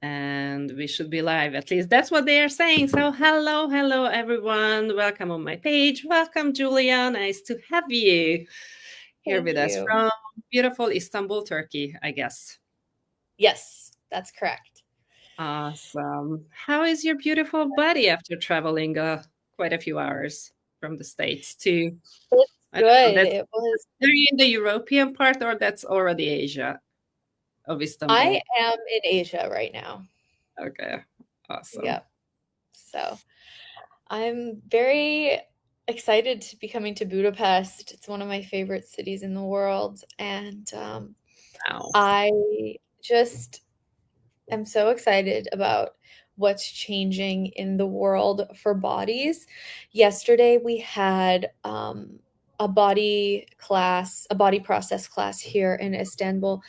and we should be live. At least that's what they are saying. So hello everyone. Welcome on my page. Welcome, Julia. Nice to have you here with us from beautiful Istanbul, Turkey, I guess. Yes, that's correct. Awesome. How is your beautiful body after traveling quite a few hours from the States to? It's good. It was. Are you in the European part, or that's already Asia of Istanbul? I am in Asia right now. Okay, awesome. Yep. So I'm very excited to be coming to Budapest. It's one of my favorite cities in the world, and Wow. I just am so excited about what's changing in the world for bodies. Yesterday we had a body process class here in Istanbul,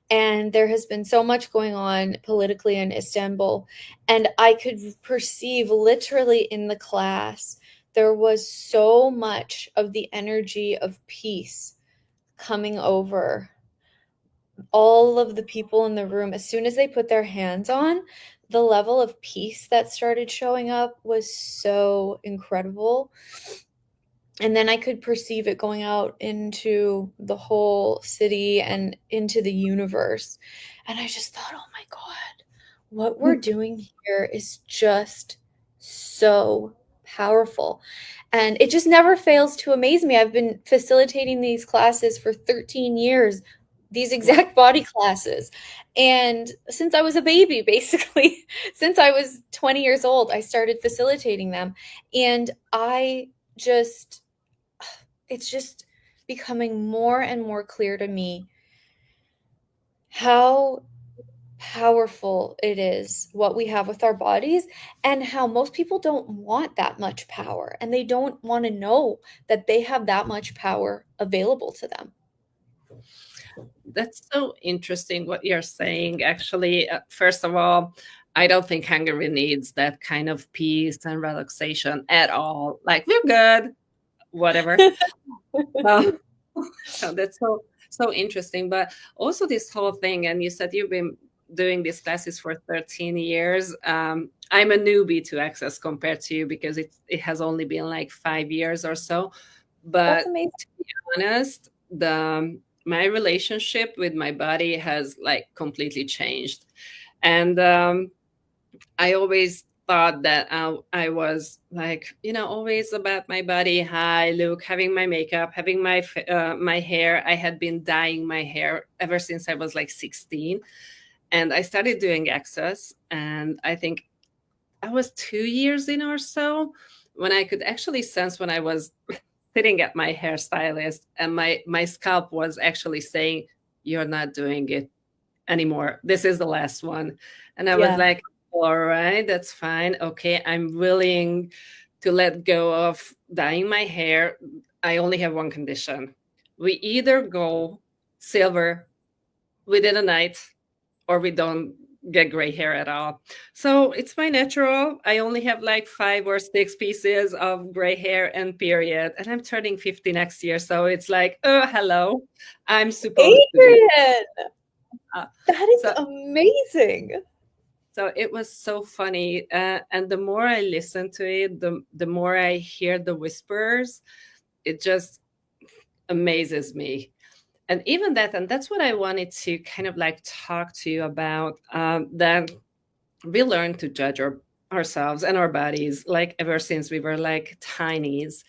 and there has been so much going on politically in Istanbul, and I could perceive literally in the class there was so much of the energy of peace coming over all of the people in the room. As soon as they put their hands on, the level of peace that started showing up was so incredible. And then I could perceive it going out into the whole city and into the universe. And I just thought, oh my God, what we're doing here is just so powerful. And it just never fails to amaze me. I've been facilitating these classes for 13 years, these exact body classes. And since I was a baby, basically, since I was 20 years old, I started facilitating them. And it's just becoming more and more clear to me how powerful it is what we have with our bodies, and how most people don't want that much power, and they don't want to know that they have that much power available to them. That's so interesting what you're saying. Actually, first of all, I don't think Hungary needs that kind of peace and relaxation at all. Like, we're good, whatever. So that's so interesting. But also this whole thing, and you said you've been doing these classes for 13 years. I'm a newbie to Access compared to you, because it has only been like 5 years or so. But to be honest, my relationship with my body has like completely changed. And I always thought that I was like, always about my body, how I look, having my makeup, having my hair. I had been dyeing my hair ever since I was like 16. And I started doing Access, and I think I was 2 years in or so when I could actually sense, when I was sitting at my hairstylist, and my scalp was actually saying, you're not doing it anymore. This is the last one. And I was like, all right, that's fine. Okay, I'm willing to let go of dyeing my hair. I only have one condition. We either go silver within a night, or we don't get gray hair at all. So it's my natural. I only have like 5 or 6 pieces of gray hair, and period. And I'm turning 50 next year. So it's like, oh, hello. I'm supposed Adrian! That is amazing. So it was so funny. And the more I listen to it, the more I hear the whispers. It just amazes me. And even that, and that's what I wanted to kind of like talk to you about, that we learn to judge ourselves and our bodies like ever since we were like tinies.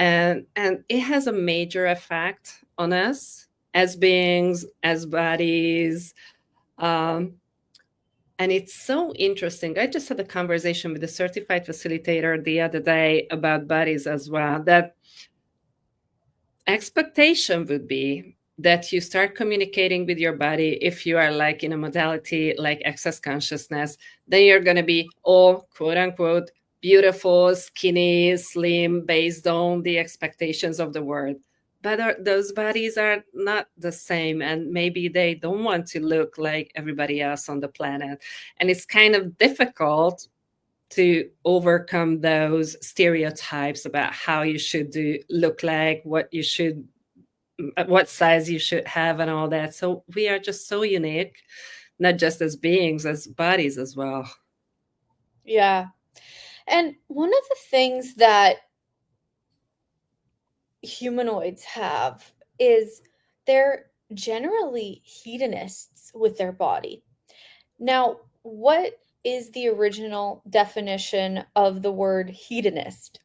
And it has a major effect on us as beings, as bodies. And it's so interesting. I just had a conversation with a certified facilitator the other day about bodies as well, that expectation would be that you start communicating with your body. If you are like in a modality like Access Consciousness, then you're going to be all quote unquote beautiful, skinny, slim, based on the expectations of the world. But those bodies are not the same, and maybe they don't want to look like everybody else on the planet. And it's kind of difficult to overcome those stereotypes about how you should look like, what size you should have, and all that. So we are just so unique not just as beings, as bodies as well. Yeah. And one of the things that humanoids have is they're generally hedonists with their body. Now, what is the original definition of the word hedonist?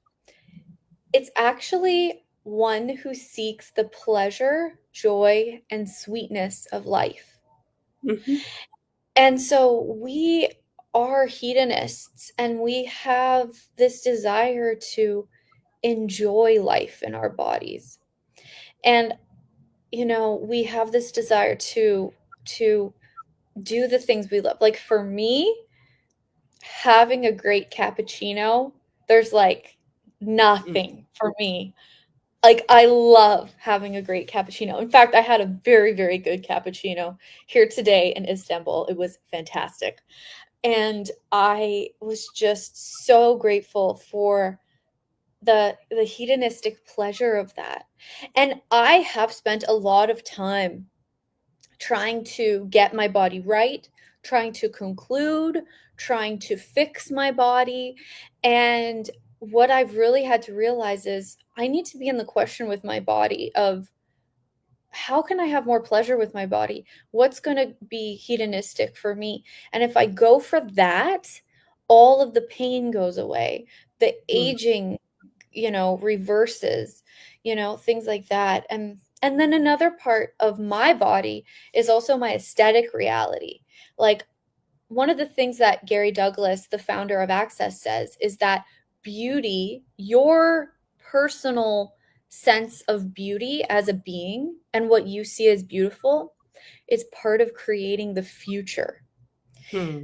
It's actually one who seeks the pleasure, joy, and sweetness of life. Mm-hmm. And so we are hedonists, and we have this desire to enjoy life in our bodies. And, you know, we have this desire to do the things we love. Like for me, having a great cappuccino, there's like nothing for me. Like I love having a great cappuccino. In fact, I had a very, very good cappuccino here today in Istanbul. It was fantastic. And I was just so grateful for the hedonistic pleasure of that. And I have spent a lot of time trying to get my body right, trying to conclude, trying to fix my body. And what I've really had to realize is I need to be in the question with my body of how can I have more pleasure with my body? What's going to be hedonistic for me? And if I go for that, all of the pain goes away. The aging, you know, reverses, you know, things like that. And then another part of my body is also my aesthetic reality. Like one of the things that Gary Douglas, the founder of Access, says is that beauty, your personal sense of beauty as a being and what you see as beautiful is part of creating the future.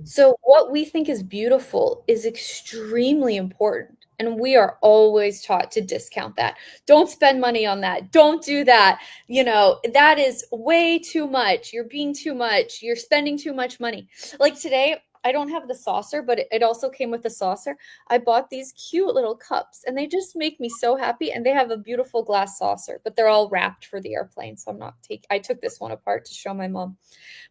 So what we think is beautiful is extremely important. And we are always taught to discount that. Don't spend money on that. Don't do that. You know, that is way too much. You're being too much. You're spending too much money. Like today, I don't have the saucer, but it also came with the saucer. I bought these cute little cups and they just make me so happy. And they have a beautiful glass saucer, but they're all wrapped for the airplane. So I took this one apart to show my mom.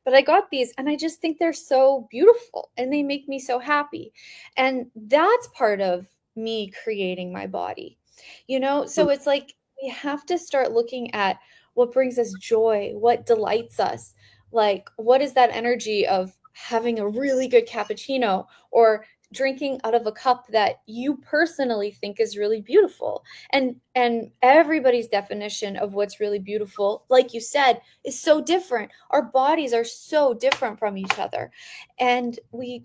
But I got these and I just think they're so beautiful and they make me so happy. And that's part of me creating my body, you know? So it's like we have to start looking at what brings us joy, what delights us. Like, what is that energy of having a really good cappuccino or drinking out of a cup that you personally think is really beautiful? And everybody's definition of what's really beautiful, like you said, is so different. Our bodies are so different from each other. And we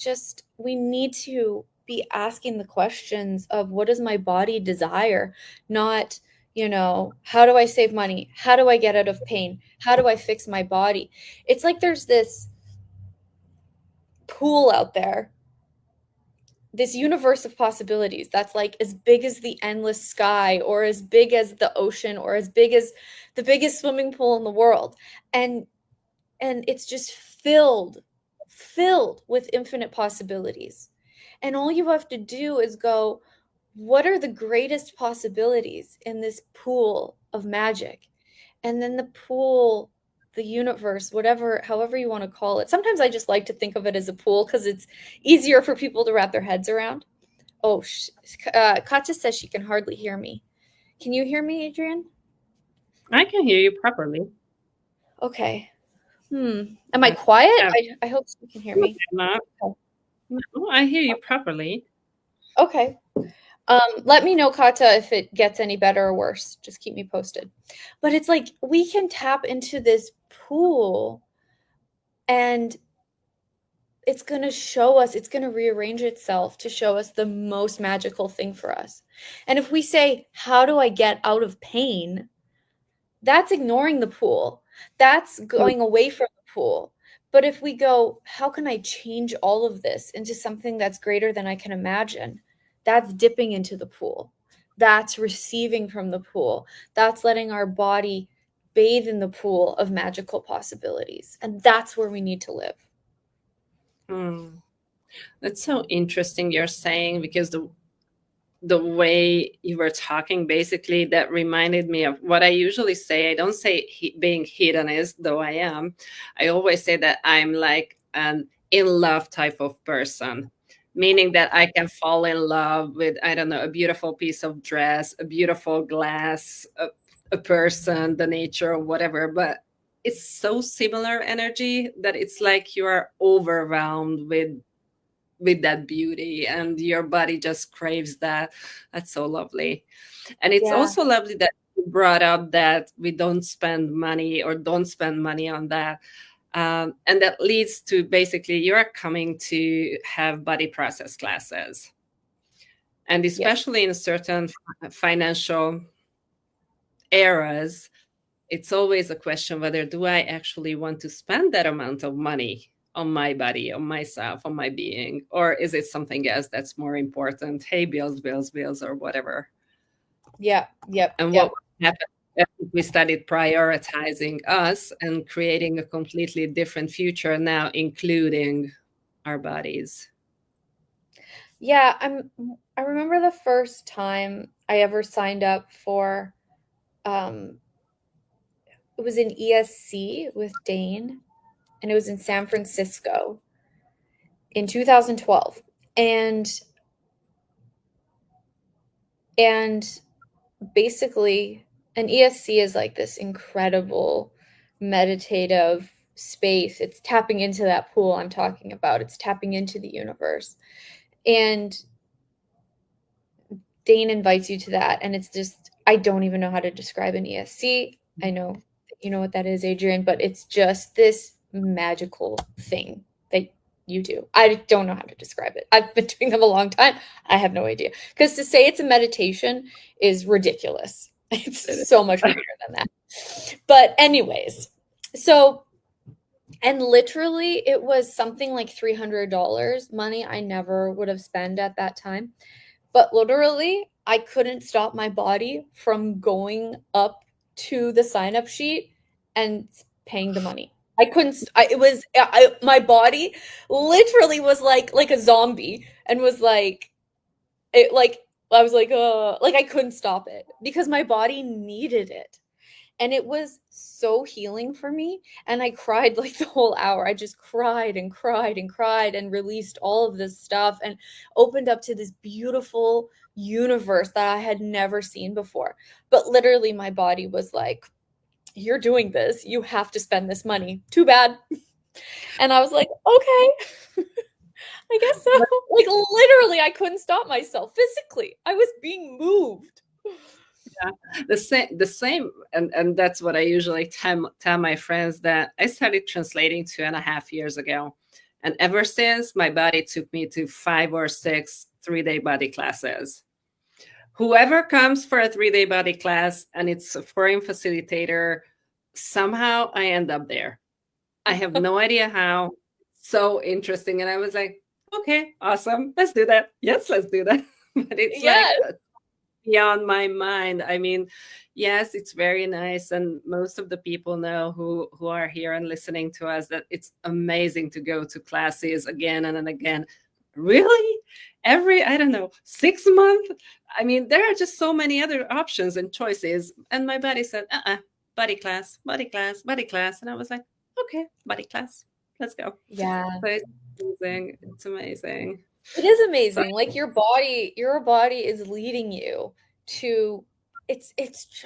need to be asking the questions of what does my body desire, not, you know, how do I save money? How do I get out of pain? How do I fix my body? It's like there's this pool out there, this universe of possibilities that's like as big as the endless sky or as big as the ocean or as big as the biggest swimming pool in the world. And it's just filled with infinite possibilities. And all you have to do is go, what are the greatest possibilities in this pool of magic? And then the pool, the universe, however you want to call it. Sometimes I just like to think of it as a pool because it's easier for people to wrap their heads around. Oh, Katja says she can hardly hear me. Can you hear me, Adrian? I can hear you properly. Okay. Am I quiet? I hope you can hear me. No, I hear you properly. Okay. Let me know, Kata, if it gets any better or worse. Just keep me posted. But it's like we can tap into this pool and it's going to show us, it's going to rearrange itself to show us the most magical thing for us. And if we say, how do I get out of pain? That's ignoring the pool. That's going away from the pool. But if we go, how can I change all of this into something that's greater than I can imagine? That's dipping into the pool. That's receiving from the pool. That's letting our body bathe in the pool of magical possibilities. And that's where we need to live. That's so interesting you're saying, because the way you were talking, basically, that reminded me of what I usually say. I don't say being hedonist, though I am. I always say that I'm like an in love type of person, meaning that I can fall in love with, I don't know, a beautiful piece of dress, a beautiful glass, a person, the nature, or whatever. But it's so similar energy that it's like you are overwhelmed with that beauty, and your body just craves that. That's so lovely. And it's also lovely that you brought up that we don't spend money on that. And that leads to basically you're coming to have body process classes. And especially in certain financial eras, it's always a question whether do I actually want to spend that amount of money on my body, on myself, on my being, or is it something else that's more important? Hey, bills, or whatever. And what happened if we started prioritizing us and creating a completely different future now, including our bodies? Yeah, I remember the first time I ever signed up for it was in ESC with Dane, and it was in San Francisco in 2012. And basically, an ESC is like this incredible meditative space. It's tapping into that pool I'm talking about. It's tapping into the universe. And Dane invites you to that. And it's just, I don't even know how to describe an ESC. I know you know what that is, Adrian, but it's just this magical thing that you do. I don't know how to describe it. I've been doing them a long time. I have no idea. Because to say it's a meditation is ridiculous. It's so much bigger than that. But anyways, so, and literally it was something like $300, money I never would have spent at that time. But literally, I couldn't stop my body from going up to the sign-up sheet and paying the money. I couldn't, my body literally was like a zombie and was like, I was like I couldn't stop it because my body needed it. And it was so healing for me. And I cried like the whole hour. I just cried and cried and cried and released all of this stuff and opened up to this beautiful universe that I had never seen before. But literally my body was like, you're doing this. You have to spend this money. Too bad. And I was like, okay. I guess so. Like literally, I couldn't stop myself physically. I was being moved. Yeah, the same, and that's what I usually tell my friends, that I started translating 2.5 years ago, and ever since my body took me to 5 or 6 3-day body classes. Whoever comes for a 3-day body class and it's a foreign facilitator, somehow I end up there. I have no idea how. So interesting. And I was like, okay, awesome. Let's do that. Yes, let's do that. But it's like beyond my mind. I mean, yes, it's very nice. And most of the people know who are here and listening to us that it's amazing to go to classes again and again. Really? Every, I don't know, 6 months? I mean, there are just so many other options and choices. And my body said, body class, body class, body class. And I was like, okay, body class. Let's go. Yeah. So it's amazing. It's amazing. It is amazing. Like your body is leading you to it's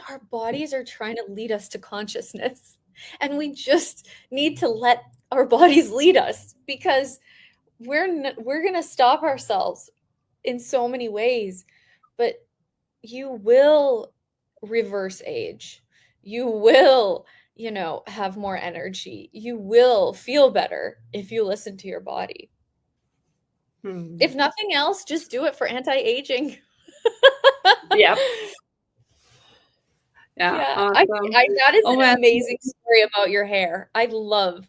our bodies are trying to lead us to consciousness. And we just need to let our bodies lead us, because we're going to stop ourselves in so many ways. But you will reverse age. You will, have more energy. You will feel better if you listen to your body. If nothing else, just do it for anti-aging. Yeah. Awesome. That is an amazing story about your hair. I love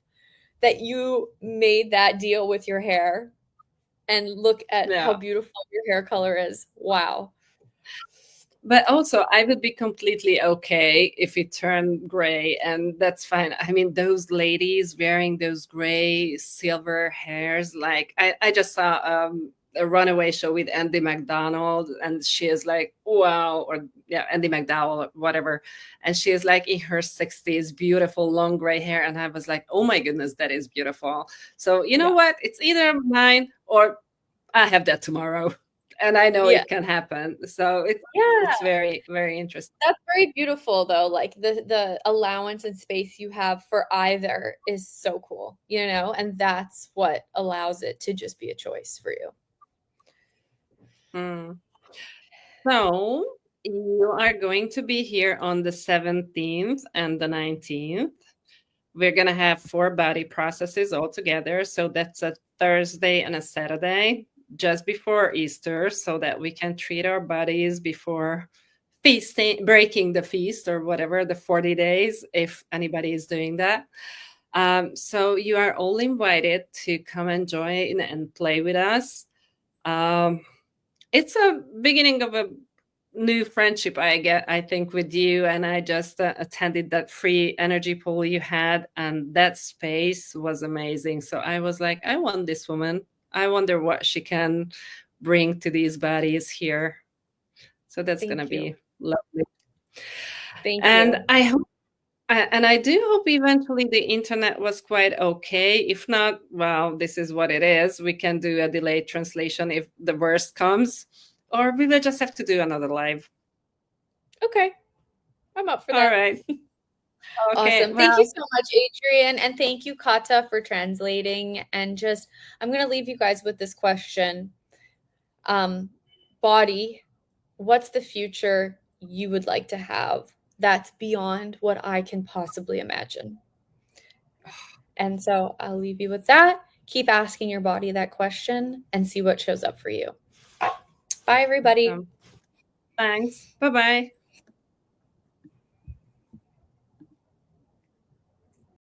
that you made that deal with your hair, and look at how beautiful your hair color is. Wow. But also, I would be completely okay if it turned gray, and that's fine. I mean, those ladies wearing those gray silver hairs, like I just saw a runaway show with Andy McDonald, and she is like, wow, or yeah, Andy McDowell, or whatever. And she is like in her 60s, beautiful, long gray hair. And I was like, oh my goodness, that is beautiful. So you know what? It's either mine or I have that tomorrow. And I know it can happen. So it's very, very interesting. That's very beautiful, though. Like the allowance and space you have for either is so cool, you know, and that's what allows it to just be a choice for you. So you are going to be here on the 17th and the 19th. We're going to have 4 body processes all together. So that's a Thursday and a Saturday, just before Easter, so that we can treat our bodies before feasting, breaking the feast or whatever, the 40 days, if anybody is doing that. So you are all invited to come and join and play with us. It's a beginning of a new friendship I think with you, and I just attended that free energy pool you had, and that space was amazing. So I was like, I want this woman. I wonder what she can bring to these bodies here. So that's going to be lovely. Thank you. And I hope, and I do hope eventually the internet was quite okay. If not, well, this is what it is. We can do a delayed translation if the worst comes, or we will just have to do another live. Okay. I'm up for that. All right. Okay, awesome. Thank you so much, Adrian. And thank you, Kata, for translating. And just, I'm going to leave you guys with this question. Body, what's the future you would like to have that's beyond what I can possibly imagine? And so I'll leave you with that. Keep asking your body that question and see what shows up for you. Bye, everybody. Thanks. Bye-bye.